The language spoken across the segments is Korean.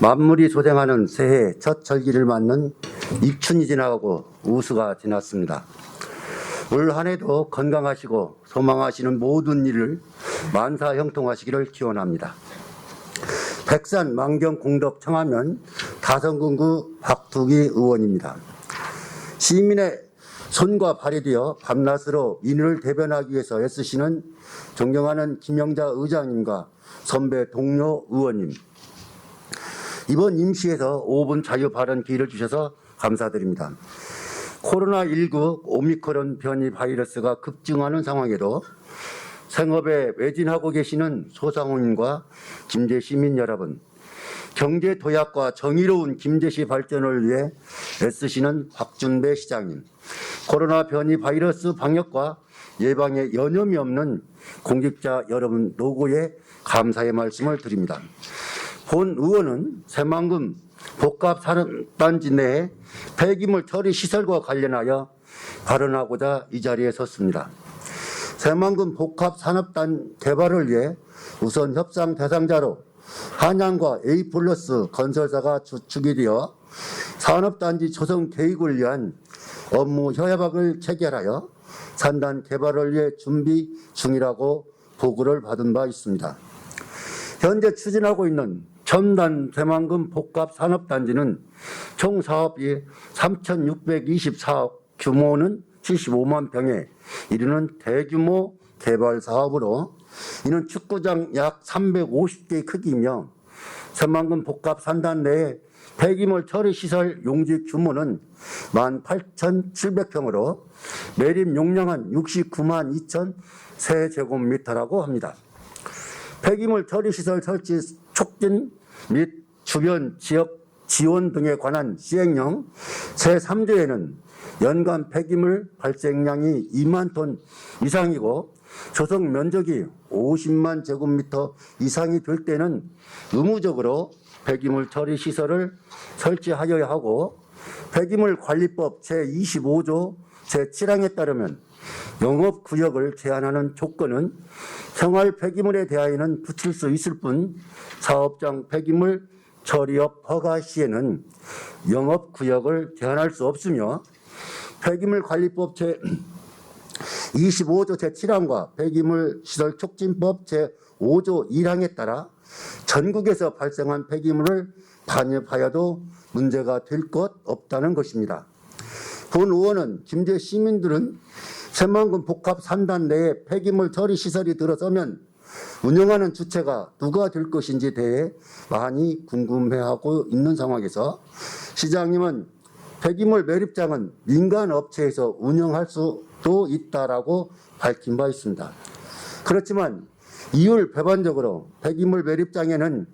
만물이 소생하는 새해 첫 절기를 맞는 입춘이 지나가고 우수가 지났습니다. 올 한 해도 건강하시고 소망하시는 모든 일을 만사 형통하시기를 기원합니다. 백산 만경 공덕 청하면 다성군구 박두기 의원입니다. 시민의 손과 발이 되어 밤낮으로 민의를 대변하기 위해서 애쓰시는 존경하는 김영자 의장님과 선배 동료 의원님, 이번 임시에서 5분 자유 발언 기회를 주셔서 감사드립니다. 코로나19 오미크론 변이 바이러스가 급증하는 상황에도 생업에 매진하고 계시는 소상공인과 김제 시민 여러분, 경제 도약과 정의로운 김제시 발전을 위해 애쓰시는 박준배 시장님, 코로나 변이 바이러스 방역과 예방에 여념이 없는 공직자 여러분 노고에 감사의 말씀을 드립니다. 본 의원은 새만금 복합산업단지 내에 폐기물 처리 시설과 관련하여 발언하고자 이 자리에 섰습니다. 새만금 복합산업단 개발을 위해 우선 협상 대상자로 한양과 A+ 건설사가 주축이 되어 산업단지 조성 계획을 위한 업무 협약을 체결하여 산단 개발을 위해 준비 중이라고 보고를 받은 바 있습니다. 현재 추진하고 있는 첨단 새만금 복합산업단지는 총 사업이 3,624억, 규모는 75만 평에 이르는 대규모 개발 사업으로 이는 축구장 약 350개의 크기이며 새만금 복합산단 내에 폐기물 처리 시설 용지 규모는 18,700평으로 매립 용량은 69만 2천 세제곱미터라고 합니다. 폐기물 처리 시설 설치 촉진 및 주변 지역 지원 등에 관한 시행령 제3조에는 연간 폐기물 발생량이 2만 톤 이상이고 조성 면적이 50만 제곱미터 이상이 될 때는 의무적으로 폐기물 처리 시설을 설치하여야 하고, 폐기물 관리법 제25조 제7항에 따르면 영업구역을 제한하는 조건은 생활 폐기물에 대하여는 붙일 수 있을 뿐 사업장 폐기물 처리업 허가 시에는 영업구역을 제한할 수 없으며, 폐기물관리법 제25조 제7항과 폐기물시설 촉진법 제5조 1항에 따라 전국에서 발생한 폐기물을 반입하여도 문제가 될 것 없다는 것입니다. 본 의원은 김제 시민들은 새만금 복합산단 내에 폐기물 처리 시설이 들어서면 운영하는 주체가 누가 될 것인지에 대해 많이 궁금해하고 있는 상황에서 시장님은 폐기물 매립장은 민간 업체에서 운영할 수도 있다라고 밝힌 바 있습니다. 그렇지만 이율 배반적으로 폐기물 매립장에는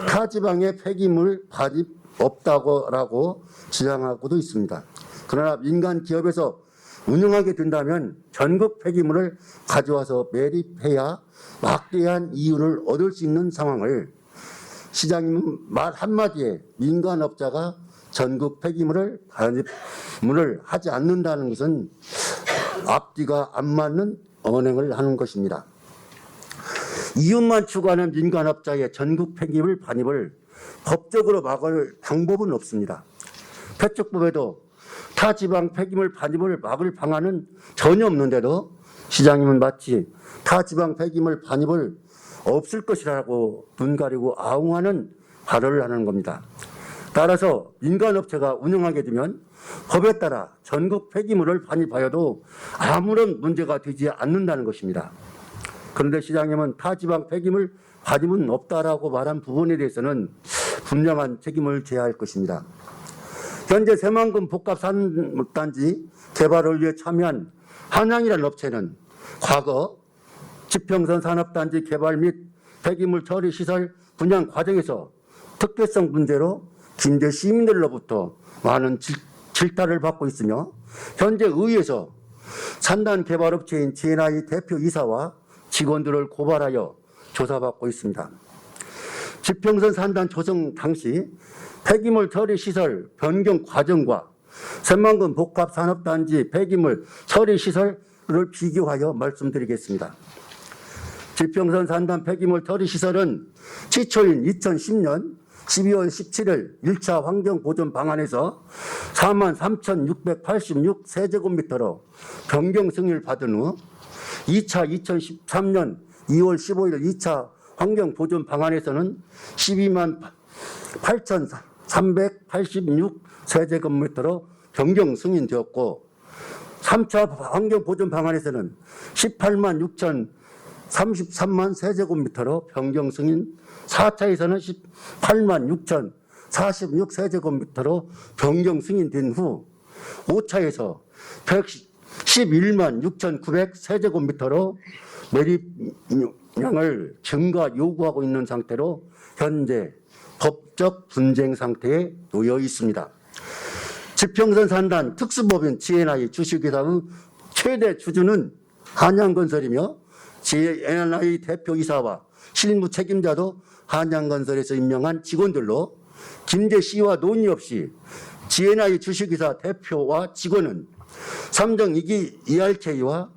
타 지방의 폐기물 반입 없다고 주장하고도 있습니다. 그러나 민간 기업에서 운영하게 된다면 전국 폐기물을 가져와서 매립해야 막대한 이윤을 얻을 수 있는 상황을 시장님 말 한마디에 민간업자가 전국 폐기물을 반입을 하지 않는다는 것은 앞뒤가 안 맞는 언행을 하는 것입니다. 이윤만 추구하는 민간업자의 전국 폐기물 반입을 법적으로 막을 방법은 없습니다. 폐축법에도 타 지방 폐기물 반입을 막을 방안은 전혀 없는데도 시장님은 마치 타 지방 폐기물 반입을 없을 것이라고 눈 가리고 아웅하는 발언을 하는 겁니다. 따라서 민간업체가 운영하게 되면 법에 따라 전국 폐기물을 반입하여도 아무런 문제가 되지 않는다는 것입니다. 그런데 시장님은 타 지방 폐기물 반입은 없다라고 말한 부분에 대해서는 분명한 책임을 져야 할 것입니다. 현재 새만금 복합산업단지 개발을 위해 참여한 한양이라는 업체는 과거 지평선 산업단지 개발 및 폐기물 처리 시설 분양 과정에서 특별성 문제로 김제 시민들로부터 많은 질타를 받고 있으며 현재 의회에서 산단 개발업체인 JNI 대표이사와 직원들을 고발하여 조사받고 있습니다. 지평선 산단 조성 당시 폐기물 처리 시설 변경 과정과 새만금 복합산업단지 폐기물 처리 시설을 비교하여 말씀드리겠습니다. 지평선 산단 폐기물 처리 시설은 시초인 2010년 12월 17일 1차 환경보존 방안에서 43,686세제곱미터로 변경 승인을 받은 후 2차 2013년 2월 15일 2차 환경보존 방안에서는 12만 8,386세제곱미터로 변경 승인되었고 3차 환경보존 방안에서는 18만 6,033만 세제곱미터로 변경 승인, 4차에서는 18만 6,046세제곱미터로 변경 승인된 후 5차에서 111만 6,900세제곱미터로 매립량을 증가 요구하고 있는 상태로 현재 법적 분쟁 상태에 놓여 있습니다. 지평선 산단 특수법인 GNI 주식회사의 최대 주주는 한양건설이며 GNI 대표이사와 실무 책임자도 한양건설에서 임명한 직원들로 김제 씨와 논의 없이 GNI 주식회사 대표와 직원은 삼정 2기 ERK와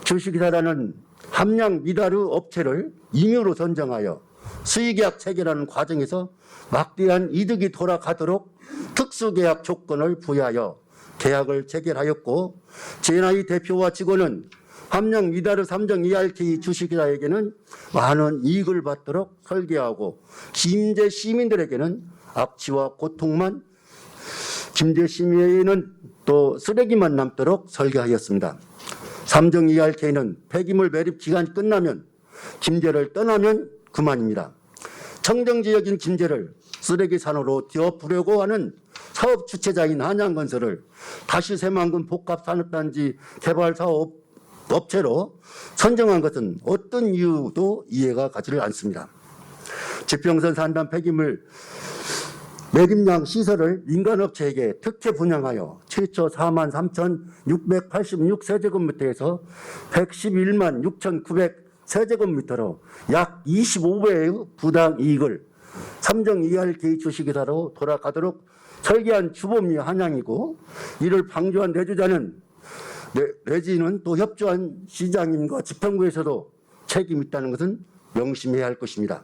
주식회사라는 함량 미다르 업체를 임의로 선정하여 수의계약 체결하는 과정에서 막대한 이득이 돌아가도록 특수계약 조건을 부여하여 계약을 체결하였고 GNI 대표와 직원은 함량 미다르 삼정 ERK 주식회사에게는 많은 이익을 받도록 설계하고 김제 시민들에게는 악취와 고통만, 김제 시민에게는 또 쓰레기만 남도록 설계하였습니다. 삼정 ERK는 폐기물 매립 기간이 끝나면 김제를 떠나면 그만입니다. 청정지역인 김제를 쓰레기 산으로 뒤엎으려고 하는 사업 주체자인 한양건설을 다시 새만금 복합산업단지 개발사업 업체로 선정한 것은 어떤 이유도 이해가 가지를 않습니다. 지평선 산단 폐기물 매립량 시설을 민간업체에게 특혜 분양하여 최초 4만 3,686세제곱미터에서 111만 6,900세제곱미터로 약 25배의 부당이익을 삼정 ERK 주식회사로 돌아가도록 설계한 주범이 한양이고 이를 방조한 내주자는 내지는 또 협조한 시장님과 지평구에서도 책임이 있다는 것은 명심해야 할 것입니다.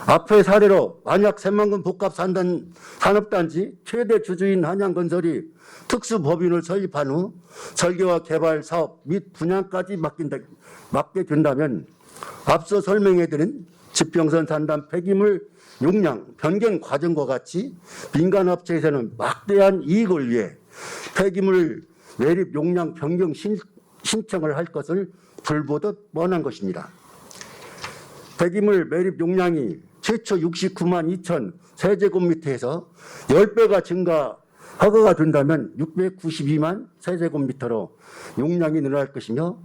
앞의 사례로 만약 새만금 복합산업단지 최대 주주인 한양건설이 특수법인을 설립한 후 설계와 개발 사업 및 분양까지 맡게 된다면 앞서 설명해드린 지평선 산단 폐기물 용량 변경 과정과 같이 민간업체에서는 막대한 이익을 위해 폐기물 매립 용량 변경 신청을 할 것을 불보듯 뻔한 것입니다. 폐기물 매립 용량이 최초 69만 2천 세제곱미터에서 10배가 증가 허가가 된다면 692만 세제곱미터로 용량이 늘어날 것이며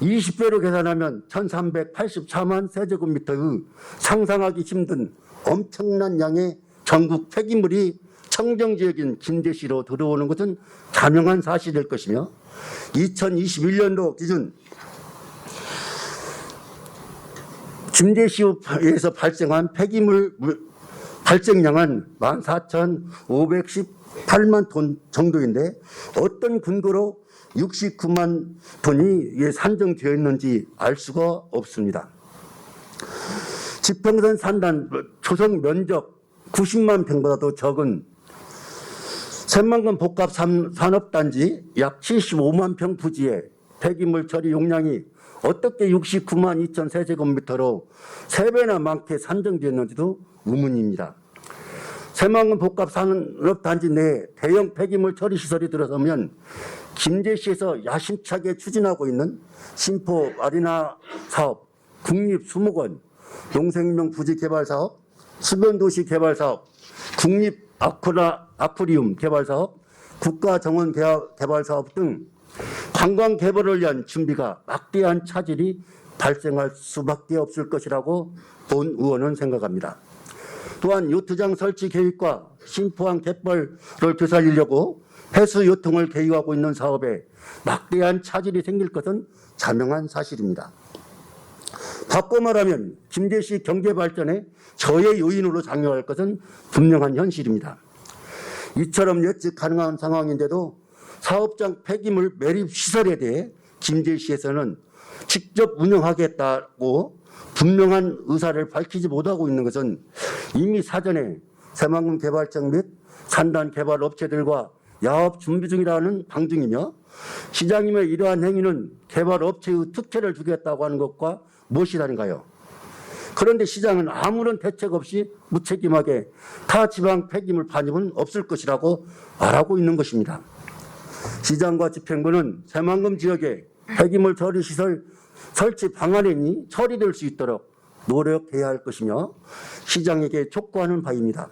20배로 계산하면 1384만 세제곱미터의 상상하기 힘든 엄청난 양의 전국 폐기물이 청정지역인 김제시로 들어오는 것은 자명한 사실일 것이며 2021년도 기준 김제시에서 발생한 폐기물 발생량은 14,518만 톤 정도인데 어떤 근거로 69만 톤이 산정되어 있는지 알 수가 없습니다. 지평선 산단 조성 면적 90만 평보다도 적은 새만금 복합산업단지 약 75만 평 부지에 폐기물 처리 용량이 어떻게 69만 2천 세제곱미터로 3배나 많게 산정되었는지도 의문입니다. 새만금 복합산업단지 내에 대형 폐기물 처리 시설이 들어서면 김제시에서 야심차게 추진하고 있는 신포 아리나 사업, 국립수목원, 농생명 부지 개발 사업, 수변도시 개발 사업, 국립 아쿠리움 개발 사업, 국가정원 개발 사업 등 관광 개발을 위한 준비가 막대한 차질이 발생할 수밖에 없을 것이라고 본 의원은 생각합니다. 또한 요트장 설치 계획과 신포항 갯벌을 되살리려고 해수 요통을 계획하고 있는 사업에 막대한 차질이 생길 것은 자명한 사실입니다. 바꿔 말하면 김제시 경제 발전에 저해 요인으로 작용할 것은 분명한 현실입니다. 이처럼 예측 가능한 상황인데도 사업장 폐기물 매립 시설에 대해 김제시에서는 직접 운영하겠다고 분명한 의사를 밝히지 못하고 있는 것은 이미 사전에 새만금 개발청 및 산단 개발 업체들과 야업 준비 중이라는 방증이며 시장님의 이러한 행위는 개발 업체의 특혜를 주겠다고 하는 것과 무엇이 다른가요? 그런데 시장은 아무런 대책 없이 무책임하게 타 지방 폐기물 반입은 없을 것이라고 말하고 있는 것입니다. 시장과 집행부는 새만금 지역에 폐기물 처리 시설 설치 방안이 처리될 수 있도록 노력해야 할 것이며 시장에게 촉구하는 바입니다.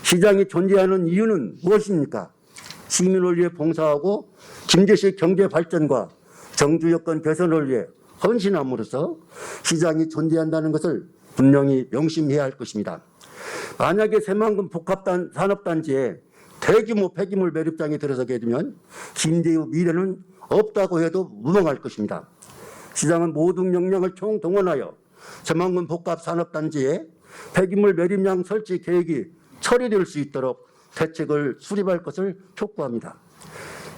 시장이 존재하는 이유는 무엇입니까? 시민을 위해 봉사하고 김제시 경제 발전과 정주 여건 개선을 위해 헌신함으로써 시장이 존재한다는 것을 분명히 명심해야 할 것입니다. 만약에 새만금 복합단 산업단지에 대규모 폐기물 매립장이 들어서게 되면 김제의 미래는 없다고 해도 무방할 것입니다. 시장은 모든 역량을 총동원하여 새만금 복합산업단지에 폐기물 매립장 설치 계획이 처리될 수 있도록 대책을 수립할 것을 촉구합니다.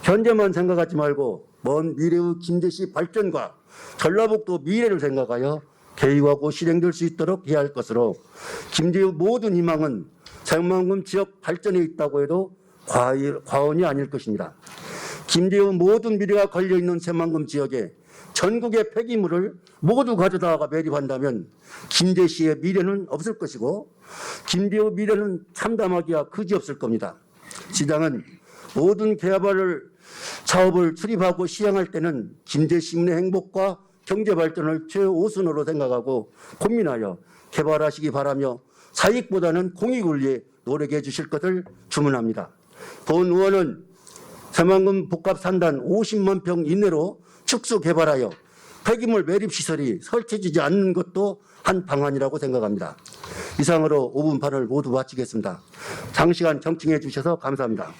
현재만 생각하지 말고 먼 미래의 김제시 발전과 전라북도 미래를 생각하여 계획하고 실행될 수 있도록 해야 할 것으로 김제의 모든 희망은 새만금 지역 발전에 있다고 해도 과언이 아닐 것입니다. 김제의 모든 미래가 걸려있는 새만금 지역에 전국의 폐기물을 모두 가져다가 매립한다면 김제시의 미래는 없을 것이고 김제의 미래는 참담하기야 그지없을 겁니다. 시장은 모든 개발 사업을 수립하고 시행할 때는 김제시민의 행복과 경제 발전을 최우선으로 생각하고 고민하여 개발하시기 바라며 사익보다는 공익을 위해 노력해 주실 것을 주문합니다. 본 의원은 새만금 복합산단 50만 평 이내로 축소 개발하여 폐기물 매립시설이 설치되지 않는 것도 한 방안이라고 생각합니다. 이상으로 5분 발언을 모두 마치겠습니다. 장시간 경청해 주셔서 감사합니다.